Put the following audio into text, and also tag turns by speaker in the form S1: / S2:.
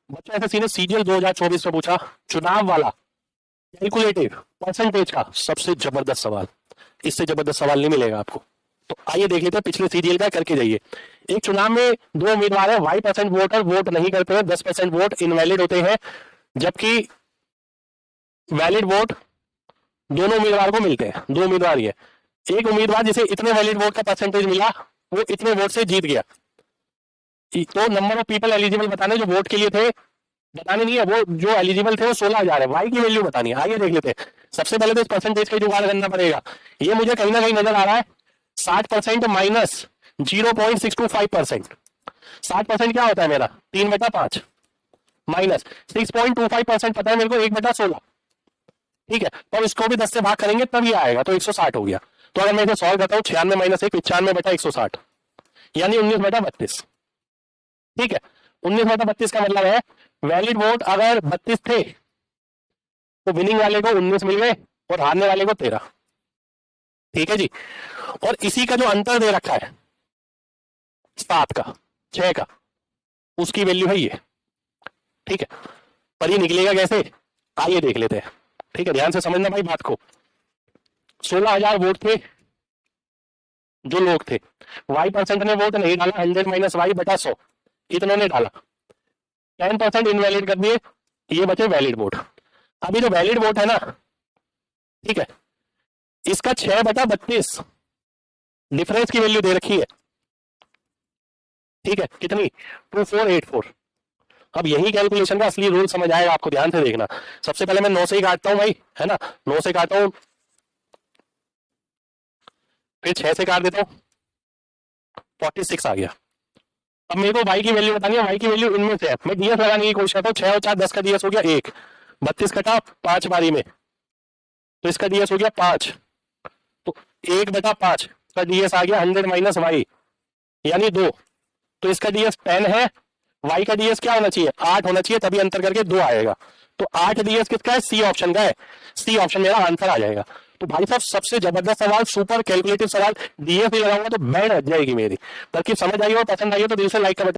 S1: बच्चों ऐसे सीने सीजीएल 2024 में पूछा, चुनाव वाला कैलकुलेटिव परसेंटेज का सबसे जबरदस्त सवाल, इससे जबरदस्त सवाल नहीं मिलेगा आपको। तो आइए देख लेते हैं पिछले सीजीएल का, करके जाइए। एक चुनाव में दो उम्मीदवार है, y% वोटर वोट नहीं करते हैं, 10% वोट इनवैलिड होते हैं, जबकि वैलिड वोट दोनों उम्मीदवार को मिलते हैं। दो उम्मीदवार ही है, एक उम्मीदवार जिसे इतने वैलिड वोट का परसेंटेज मिला वो इतने वोट से जीत गया। तो नंबर ऑफ पीपल एलिजिबल बताने जो वोट के लिए थे, बताने नहीं है, वो जो एलिजिबल थे वो 16,000 है, वाई की वैल्यू बतानी है। आइए देख लेते हैं। सबसे पहले तो इस परसेंटेज का जुगाड़ करना पड़ेगा। ये मुझे कहीं ना कहीं नजर आ रहा है 60% माइनस 0.625%। 60% क्या होता है मेरा 3/5 माइनस 6.25% पता है मेरे को 1/16। ठीक है, तो इसको भी 10 से भाग करेंगे तब ये आएगा, तो 160 हो गया। तो अगर मैं इसे सॉल्व करता हूँ 96 माइनस 1 95/160 यानी 19/32। ठीक है, 19/32 का मतलब है वैलिड वोट अगर 32 थे तो विनिंग वाले को 19 मिल गए और हारने वाले को 13। ठीक है जी, और इसी का जो अंतर दे रखा है 7 का 6 का, उसकी वैल्यू है ये। ठीक है, पर ये निकलेगा कैसे, आइए देख लेते हैं। ठीक है, ध्यान से समझना भाई बात को। 16,000 वोट थे जो लोग थे, y% ने वोट नहीं डाला, 100 माइनस वाई बटा 100 इतनों ने डाला, 10% इनवैलिड कर दिए, ये बचे वैलिड वोट। अभी जो वैलिड वोट है ना, ठीक है, इसका 6/32 डिफरेंस की वैल्यू दे रखी है। ठीक है, कितनी 2484। अब यही कैलकुलेशन का असली रूल समझ आएगा आपको, ध्यान से देखना। सबसे पहले मैं 9 से ही काटता हूं भाई, है ना, 9 से काटता हूं, फिर 6 से काट देता हूं, 46 आ गया। अब मेरे को वाई की वैल्यू बतानी है, वाई की वैल्यू इनमें से है, मैं डीएस लगाने की कोशिश करता हूँ। 6 और 4 10 का डीएस हो गया 1, 32 कटा 5 बारी में, तो इसका डीएस हो गया 5, तो 1/5 का डीएस आ गया 100 माइनस वाई यानी 2, तो इसका डीएस 10 है। वाई का डीएस क्या होना चाहिए 8 होना चाहिए, तभी अंतर करके 2 आएगा। तो 8 डीएस किसका है, सी ऑप्शन का है, सी ऑप्शन मेरा आंसर आ जाएगा। तो भाई साहब सबसे जबरदस्त सवाल, सुपर कैलकुलेटिव सवाल, डीएस नहीं लगाऊंगा तो बैंड बच जाएगी मेरी। बल्कि समझ आई हो पसंद आई हो तो दिल से लाइक का बटन